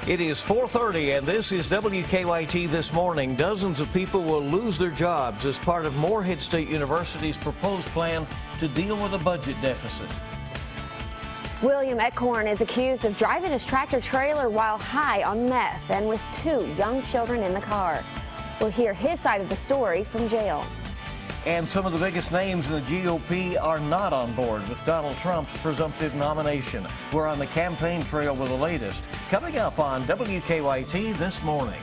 It is 4:30 and this is WKYT This Morning. Dozens of people will lose their jobs as part of Morehead State University's proposed plan to deal with a budget deficit. William Eckhorn is accused of driving his tractor trailer while high on meth and with 2 young children in the car. We'll hear his side of the story from jail. And some of the biggest names in the GOP are not on board with Donald Trump's presumptive nomination. We're on the campaign trail with the latest. Coming up on WKYT This Morning.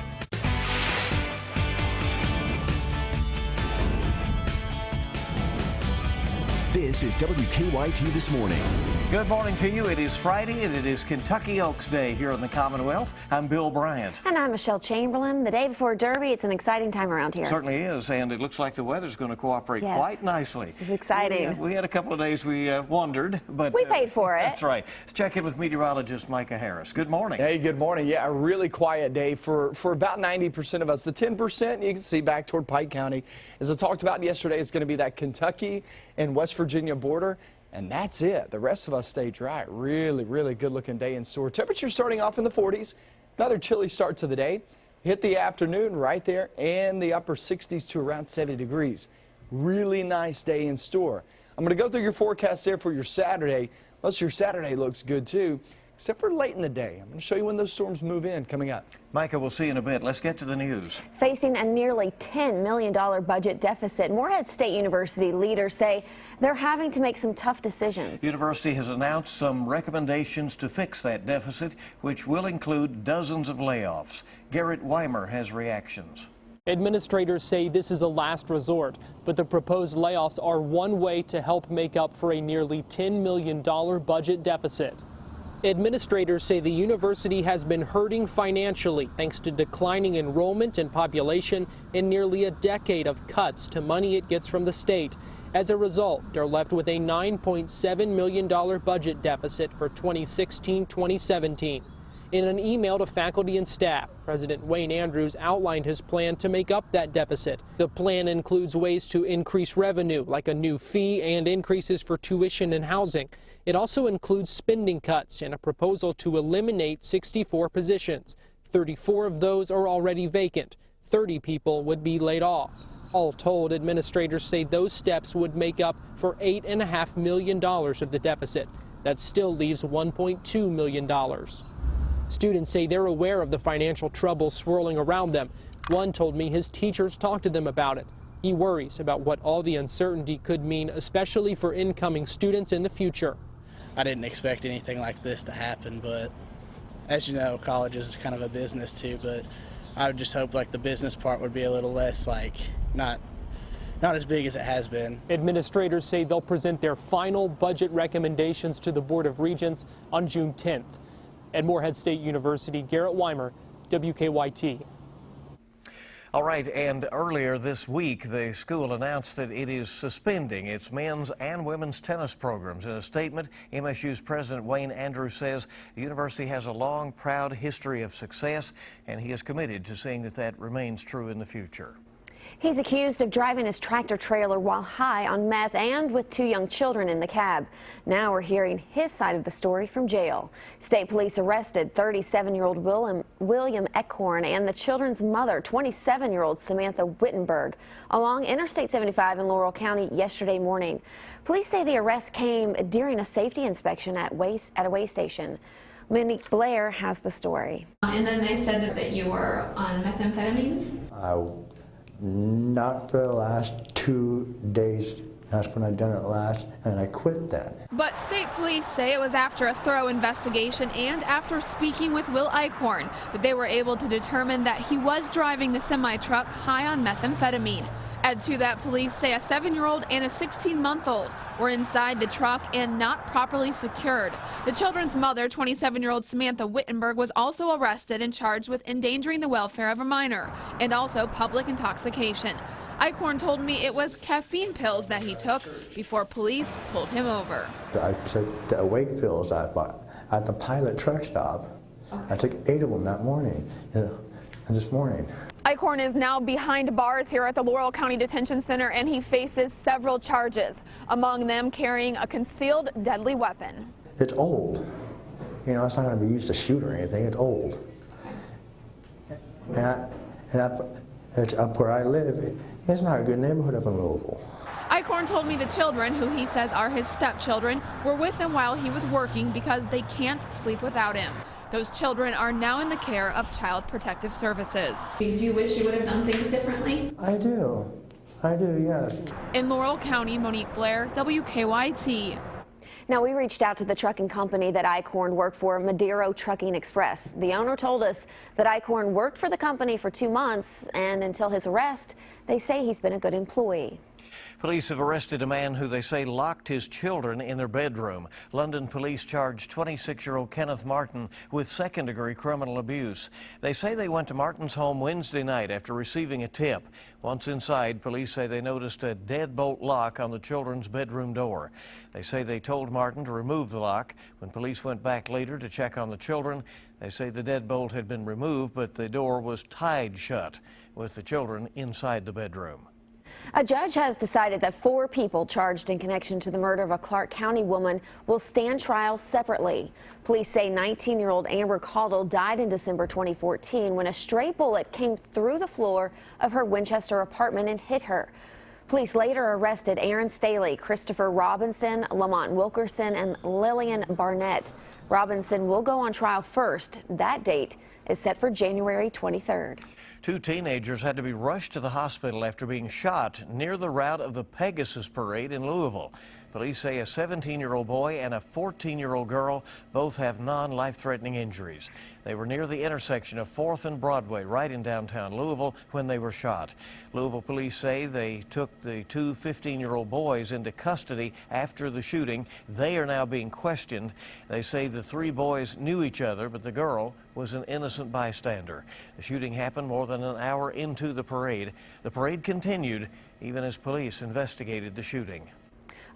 This is WKYT This Morning. Good morning to you. It is Friday and it is Kentucky Oaks Day here in the Commonwealth. I'm Bill Bryant. And I'm Michelle Chamberlain. The day before Derby, it's an exciting time around here. Certainly is, and it looks like the weather's going to cooperate quite nicely. It's exciting. We had a couple of days we wondered, but we paid for it. That's right. Let's check in with meteorologist Micah Harris. Good morning. Hey, good morning. Yeah, a really quiet day for about 90% of us. The 10% you can see back toward Pike County, as I talked about yesterday, is going to be that Kentucky and West Virginia border. And that's it. The rest of us stay dry. Really, really good looking day in store. Temperature starting off in the 40s. Another chilly start to the day. Hit the afternoon right there and the upper 60s to around 70 degrees. Really nice day in store. I'm going to go through your forecast there for your Saturday. Most of your Saturday looks good too, except for late in the day. I'm going to show you when those storms move in coming up. Micah, we'll see you in a bit. Let's get to the news. Facing a nearly $10 million budget deficit, Morehead State University leaders say they're having to make some tough decisions. The university has announced some recommendations to fix that deficit, which will include dozens of layoffs. Garrett Weimer has reactions. Administrators say this is a last resort, but the proposed layoffs are one way to help make up for a nearly $10 million budget deficit. Administrators say the university has been hurting financially thanks to declining enrollment and population and nearly a decade of cuts to money it gets from the state. As a result, they're left with a $9.7 million budget deficit for 2016-2017. In an email to faculty and staff, President Wayne Andrews outlined his plan to make up that deficit. The plan includes ways to increase revenue, like a new fee and increases for tuition and housing. It also includes spending cuts and a proposal to eliminate 64 positions. 34 of those are already vacant. 30 people would be laid off. All told, administrators say those steps would make up for $8.5 million of the deficit. That still leaves $1.2 million. Students say they're aware of the financial troubles swirling around them. One told me his teachers talked to them about it. He worries about what all the uncertainty could mean, especially for incoming students in the future. I didn't expect anything like this to happen, but as you know, college is kind of a business too, but I would just hope like the business part would be a little less not as big as it has been. Administrators say they'll present their final budget recommendations to the Board of Regents on June 10th. At Morehead State University, Garrett Weimer, WKYT. All right, and earlier this week, the school announced that it is suspending its men's and women's tennis programs. In a statement, MSU's President Wayne Andrews says the university has a long, proud history of success, and he is committed to seeing that that remains true in the future. He's accused of driving his tractor trailer while high on meth and with 2 young children in the cab. Now we're hearing his side of the story from jail. State police arrested 37-year-old William Eckhorn and the children's mother, 27-year-old Samantha Wittenberg, along Interstate 75 in Laurel County yesterday morning. Police say the arrest came during a safety inspection at a way station. Monique Blair has the story. And then they said that you were on methamphetamines? Not for the last 2 days. That's when I done it last, and I quit then. But state police say it was after a thorough investigation and after speaking with Will Eichhorn that they were able to determine that he was driving the semi-truck high on methamphetamine. Add to that, police say a 7-year-old and a 16-month-old were inside the truck and not properly secured. The children's mother, 27-year-old Samantha Wittenberg, was also arrested and charged with endangering the welfare of a minor and also public intoxication. Eichhorn told me it was caffeine pills that he took before police pulled him over. I took the awake pills I bought at the Pilot truck stop. Okay. I took 8 of them that morning, this morning. Eichhorn is now behind bars here at the Laurel County Detention Center, and he faces several charges, among them carrying a concealed deadly weapon. It's old. You know, it's not going to be used to shoot or anything. It's old. It's up where I live. It's not a good neighborhood up in Louisville. Eichhorn told me the children, who he says are his stepchildren, were with him while he was working because they can't sleep without him. Those children are now in the care of Child Protective Services. Do you wish you would have done things differently? I do, yes. In Laurel County, Monique Blair, WKYT. Now, we reached out to the trucking company that Eichhorn worked for, Madero Trucking Express. The owner told us that Eichhorn worked for the company for 2 months, and until his arrest, they say he's been a good employee. Police have arrested a man who they say locked his children in their bedroom. London police charged 26-year-old Kenneth Martin with second-degree criminal abuse. They say they went to Martin's home Wednesday night after receiving a tip. Once inside, police say they noticed a deadbolt lock on the children's bedroom door. They say they told Martin to remove the lock. When police went back later to check on the children, they say the deadbolt had been removed, but the door was tied shut with the children inside the bedroom. A judge has decided that 4 people charged in connection to the murder of a Clark County woman will stand trial separately. Police say 19-year-old Amber Caudle died in December 2014 when a stray bullet came through the floor of her Winchester apartment and hit her. Police later arrested Aaron Staley, Christopher Robinson, Lamont Wilkerson, and Lillian Barnett. Robinson will go on trial first. That date is set for January 23rd. 2 teenagers had to be rushed to the hospital after being shot near the route of the Pegasus Parade in Louisville. Police say a 17-year-old boy and a 14-year-old girl both have non-life-threatening injuries. They were near the intersection of 4th and Broadway, right in downtown Louisville, when they were shot. Louisville police say they took the 2 15-year-old boys into custody after the shooting. They are now being questioned. They say the 3 boys knew each other, but the girl was an innocent bystander. The shooting happened more than an hour into the parade. The parade continued even as police investigated the shooting.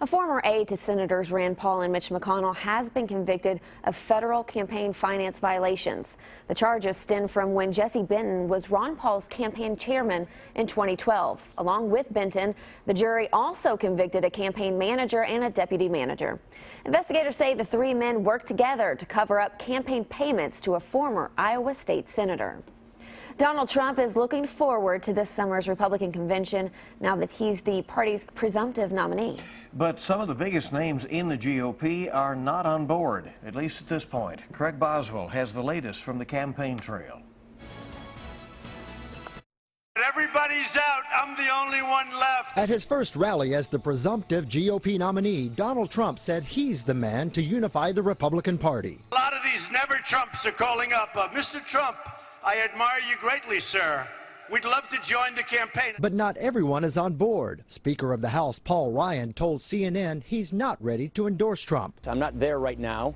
A former aide to Senators Rand Paul and Mitch McConnell has been convicted of federal campaign finance violations. The charges stem from when Jesse Benton was Ron Paul's campaign chairman in 2012. Along with Benton, the jury also convicted a campaign manager and a deputy manager. Investigators say the 3 men worked together to cover up campaign payments to a former Iowa state senator. Donald Trump is looking forward to this summer's Republican convention now that he's the party's presumptive nominee. But some of the biggest names in the GOP are not on board, at least at this point. Craig Boswell has the latest from the campaign trail. Everybody's out. I'm the only one left. At his first rally as the presumptive GOP nominee, Donald Trump said he's the man to unify the Republican Party. A lot of these never Trumps are calling up. Mr. Trump, I admire you greatly, sir. We'd love to join the campaign. But not everyone is on board. Speaker of the House Paul Ryan told CNN he's not ready to endorse Trump. I'm not there right now,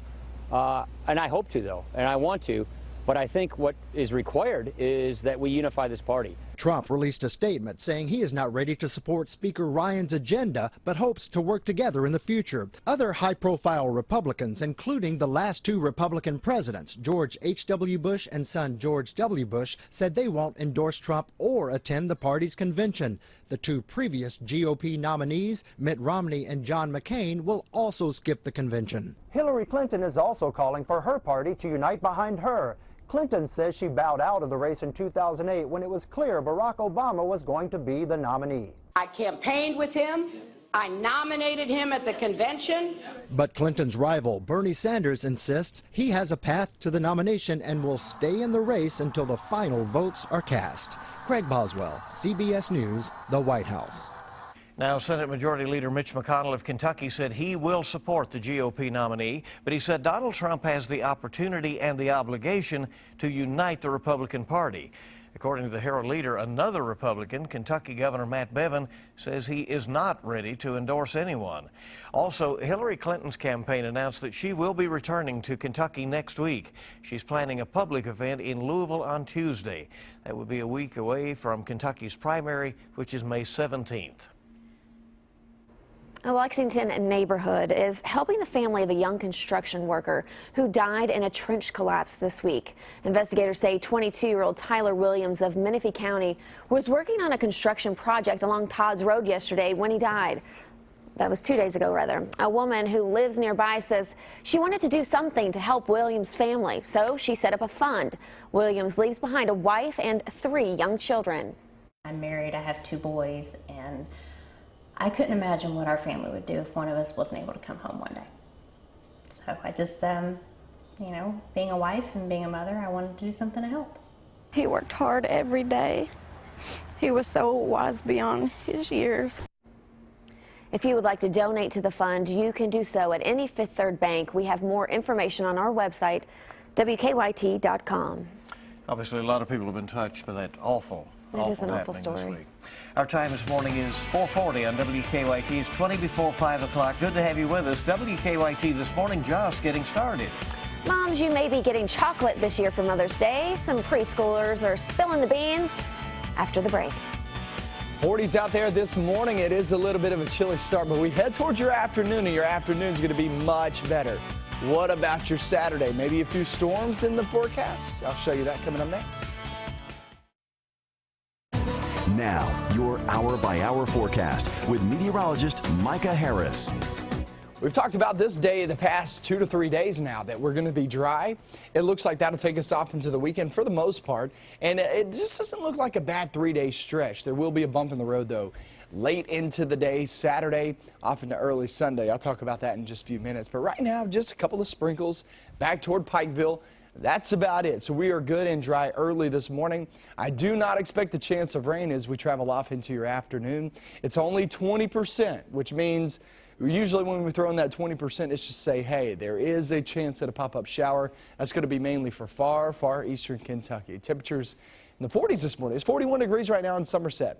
and I hope to, though, and I want to. But I think what is required is that we unify this party. Trump released a statement saying he is not ready to support Speaker Ryan's agenda, but hopes to work together in the future. Other high-profile Republicans, including the last 2 Republican presidents, George H.W. Bush and son George W. Bush, said they won't endorse Trump or attend the party's convention. The 2 previous GOP nominees, Mitt Romney and John McCain, will also skip the convention. Hillary Clinton is also calling for her party to unite behind her. Clinton says she bowed out of the race in 2008 when it was clear Barack Obama was going to be the nominee. I campaigned with him. I nominated him at the convention. But Clinton's rival, Bernie Sanders, insists he has a path to the nomination and will stay in the race until the final votes are cast. Craig Boswell, CBS News, the White House. Now, Senate Majority Leader Mitch McConnell of Kentucky said he will support the GOP nominee, but he said Donald Trump has the opportunity and the obligation to unite the Republican Party. According to the Herald Leader, another Republican, Kentucky Governor Matt Bevin, says he is not ready to endorse anyone. Also, Hillary Clinton's campaign announced that she will be returning to Kentucky next week. She's planning a public event in Louisville on Tuesday. That would be a week away from Kentucky's primary, which is May 17th. A Lexington neighborhood is helping the family of a young construction worker who died in a trench collapse this week. Investigators say 22-year-old Tyler Williams of Menifee County was working on a construction project along Todd's Road yesterday when he died. That was 2 days ago, rather. A woman who lives nearby says she wanted to do something to help Williams' family, so she set up a fund. Williams leaves behind a wife and 3 young children. I'm married, I have 2 boys, and I couldn't imagine what our family would do if one of us wasn't able to come home one day. So I just, you know, being a wife and being a mother, I wanted to do something to help. He worked hard every day. He was so wise beyond his years. If you would like to donate to the fund, you can do so at any Fifth Third bank. We have more information on our website, WKYT.com. Obviously, a lot of people have been touched by that awful Awful happening story. this week. Our time this morning is 4:40 on WKYT. It's 20 before 5 o'clock. Good to have you with us. WKYT this morning just getting started. Moms, you may be getting chocolate this year for Mother's Day. Some preschoolers are spilling the beans after the break. 40s out there this morning. It is a little bit of a chilly start, but we head towards your afternoon, and your afternoon's going to be much better. What about your Saturday? Maybe a few storms in the forecast? I'll show you that coming up next. Now, your hour-by-hour forecast with meteorologist Micah Harris. We've talked about this day the past 2 to 3 days now that we're going to be dry. It looks like that'll take us off into the weekend for the most part, and it just doesn't look like a bad 3-day stretch. There will be a bump in the road, though, late into the day, Saturday, off into early Sunday. I'll talk about that in just a few minutes, but right now, just a couple of sprinkles back toward Pikeville. That's about it. So we are good and dry early this morning. I do not expect a chance of rain as we travel off into your afternoon. It's only 20%, which means usually when we throw in that 20%, it's just say, hey, there is a chance at a pop-up shower. That's going to be mainly for far eastern Kentucky. Temperatures in the 40s this morning. It's 41 degrees right now in Somerset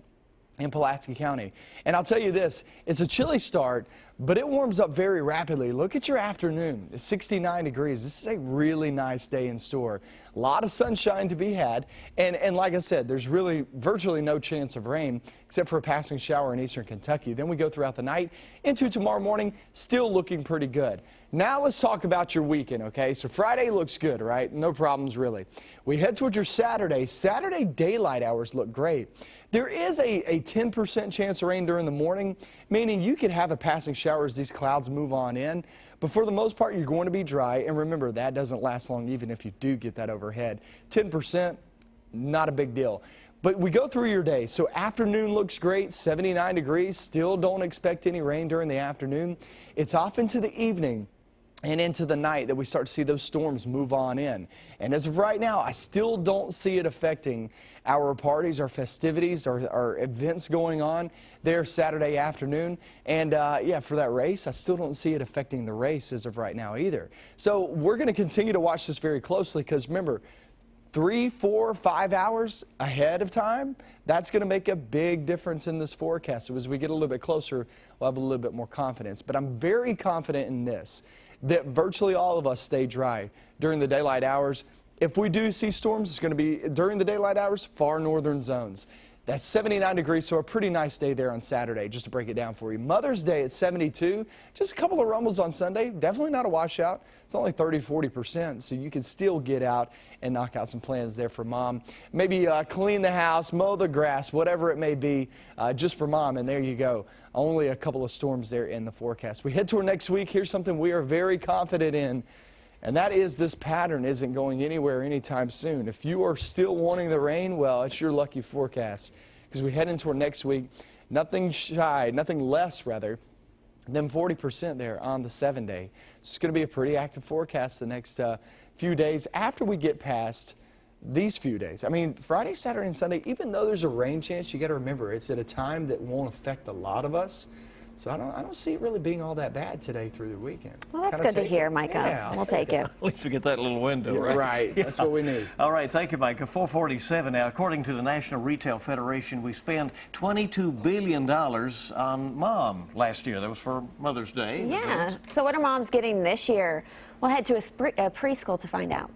in Pulaski County. And I'll tell you this, it's a chilly start, but it warms up very rapidly. Look at your afternoon. It's 69 degrees. This is a really nice day in store. A lot of sunshine to be had. And like I said, there's really virtually no chance of rain except for a passing shower in eastern Kentucky. Then we go throughout the night into tomorrow morning, still looking pretty good. Now let's talk about your weekend, okay? So Friday looks good, right? No problems really. We head towards your Saturday. Saturday daylight hours look great. There is a 10% chance of rain during the morning, meaning you could have a passing shower as these clouds move on in. But for the most part, you're going to be dry. And remember, that doesn't last long even if you do get that overhead. 10%, not a big deal. But we go through your day. So afternoon looks great, 79 degrees. Still don't expect any rain during the afternoon. It's off into the evening and into the night that we start to see those storms move on in. And as of right now, I still don't see it affecting our parties, our festivities, our events going on there Saturday afternoon. And yeah, for that race, I still don't see it affecting the race as of right now either. So we're going to continue to watch this very closely because remember, 3, 4, 5 hours ahead of time, that's going to make a big difference in this forecast. So as we get a little bit closer, we'll have a little bit more confidence. But I'm very confident in this, that virtually all of us stay dry during the daylight hours. If we do see storms, it's going to be during the daylight hours, far northern zones. That's 79 degrees, so a pretty nice day there on Saturday, just to break it down for you. Mother's Day at 72, just a couple of rumbles on Sunday, definitely not a washout. It's only 30-40%, so you can still get out and knock out some plans there for mom. Maybe clean the house, mow the grass, whatever it may be, just for mom, and there you go. Only a couple of storms there in the forecast. We head toward next week. Here's something we are very confident in, and that is this pattern isn't going anywhere anytime soon. If you are still wanting the rain, well, it's your lucky forecast because we head into our next week. Nothing less rather, than 40% there on the 7-day. So it's going to be a pretty active forecast the next few days after we get past these few days. I mean, Friday, Saturday, and Sunday, even though there's a rain chance, you got to remember it's at a time that won't affect a lot of us. So I don't see it really being all that bad today through the weekend. Well, that's good to hear, Micah. Yeah, we'll take it. At least we get that little window, right? Right. That's what we need. All right. Thank you, Micah. 4:47 now. According to the National Retail Federation, we spent $22 billion on mom last year. That was for Mother's Day. Yeah. So what are moms getting this year? We'll head to a preschool to find out.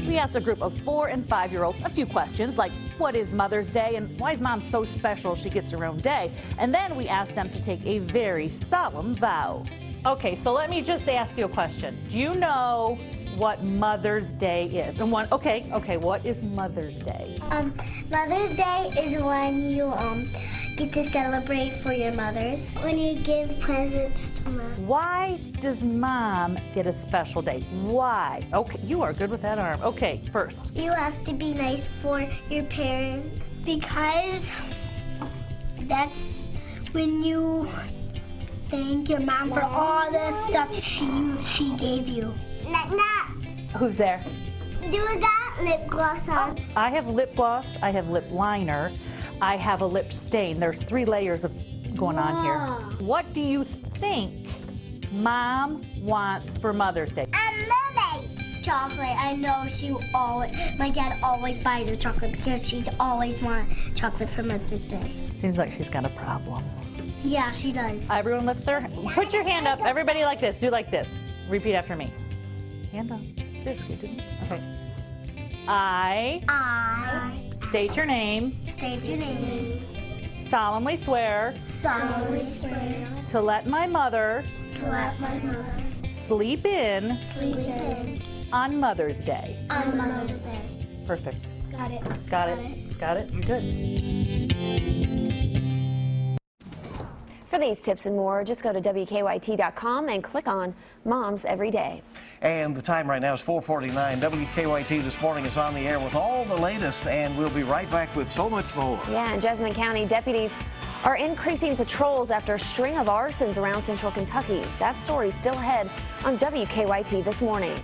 We asked a group of 4- and 5-year-olds a few questions like, what is Mother's Day and why is Mom so special she gets her own day? And then we asked them to take a very solemn vow. Okay, so let me just ask you a question. Do you know what Mother's Day is. And okay, what is Mother's Day? Mother's Day is when you get to celebrate for your mothers. When you give presents to mom. Why does mom get a special day? Why? Okay, you are good with that arm. Okay, first. You have to be nice for your parents because that's when you thank your mom for all the stuff she gave you. Like that. Who's there? You got lip gloss on. I have lip gloss, I have lip liner, I have a lip stain. There's 3 layers of going on here. What do you think Mom wants for Mother's Day? Mermaids. Chocolate. I know my dad always buys her chocolate because she's always want chocolate for Mother's Day. Seems like she's got a problem. Yeah, she does. Everyone put your hand up. Everybody like this. Do like this. Repeat after me. Hand up. This good, didn't it? Okay. I state your name. State your name. Solemnly swear. Solemnly swear. To let my mother. To let my mother. Sleep in. Sleep in. On Mother's Day. On Mother's Day. Perfect. Got it. Got it. Got it. You're good. For these tips and more, just go to WKYT.com and click on Moms Every Day. And the time right now is 4:49. WKYT This Morning is on the air with all the latest, and we'll be right back with so much more. Yeah, in Jessamine County, deputies are increasing patrols after a string of arsons around central Kentucky. That story's still ahead on WKYT This Morning.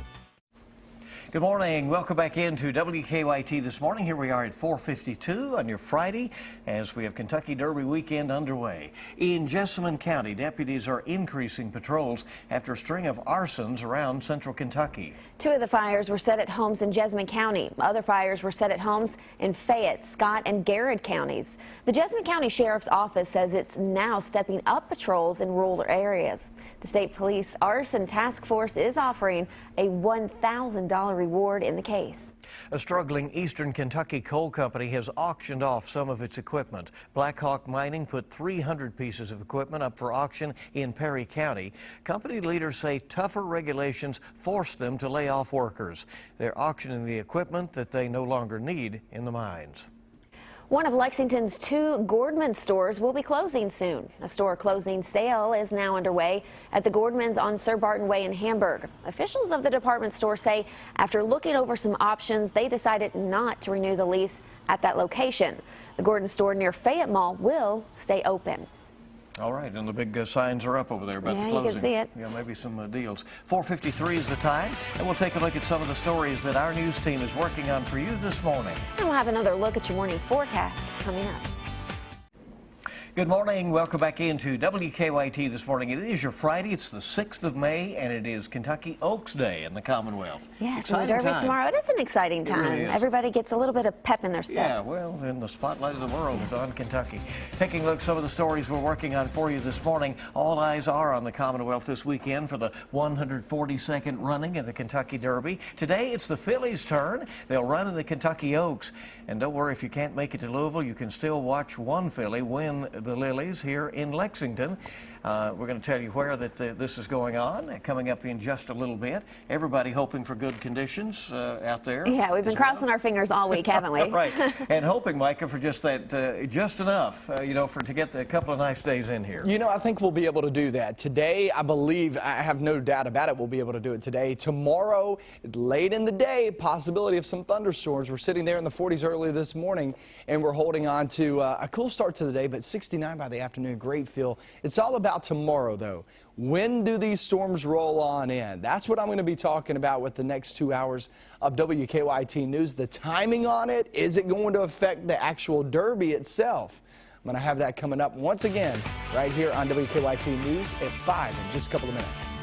Good morning. Welcome back into WKYT This Morning. Here we are at 4:52 on your Friday as we have Kentucky Derby weekend underway. In Jessamine County, deputies are increasing patrols after a string of arsons around central Kentucky. 2 of the fires were set at homes in Jessamine County. Other fires were set at homes in Fayette, Scott, and Garrett counties. The Jessamine County Sheriff's Office says it's now stepping up patrols in rural areas. The State Police Arson Task Force is offering a $1,000 reward in the case. A struggling Eastern Kentucky coal company has auctioned off some of its equipment. Blackhawk Mining put 300 pieces of equipment up for auction in Perry County. Company leaders say tougher regulations forced them to lay off workers. They're auctioning the equipment that they no longer need in the mines. One of Lexington's 2 Gordman stores will be closing soon. A store closing sale is now underway at the Gordmans on Sir Barton Way in Hamburg. Officials of the department store say after looking over some options, they decided not to renew the lease at that location. The Gordon store near Fayette Mall will stay open. All right, and the big signs are up over there about the closing. You can see it. Yeah, maybe some deals. 4:53 is the time, and we'll take a look at some of the stories that our news team is working on for you this morning. And we'll have another look at your morning forecast coming up. Good morning. Welcome back into WKYT This Morning. It is your Friday. It's the 6th of May, and it is Kentucky Oaks Day in the Commonwealth. Yes, and the Derby's tomorrow. It is an exciting time. It really is. Everybody gets a little bit of pep in their step. Yeah, well, then the spotlight of the world is on Kentucky. Taking a look at some of the stories we're working on for you this morning. All eyes are on the Commonwealth this weekend for the 142nd running of the Kentucky Derby. Today, it's the fillies' turn. They'll run in the Kentucky Oaks. And don't worry, if you can't make it to Louisville, you can still watch one filly win the Lilies here in Lexington. We're going to tell you where this is going on, coming up in just a little bit. Everybody hoping for good conditions out there. Yeah, we've been crossing our fingers all week, haven't we? Right, and hoping, Micah, for just that, just enough, to get a couple of nice days in here. I think we'll be able to do that. Today, I believe, I have no doubt about it, we'll be able to do it today. Tomorrow, late in the day, possibility of some thunderstorms. We're sitting there in the 40s early this morning, and we're holding on to a cool start to the day, but 69 by the afternoon, great feel. It's all about tomorrow, though. When do these storms roll on in? That's what I'm going to be talking about with the next 2 hours of WKYT News. The timing on it, is it going to affect the actual Derby itself? I'm going to have that coming up once again right here on WKYT News at 5 in just a couple of minutes.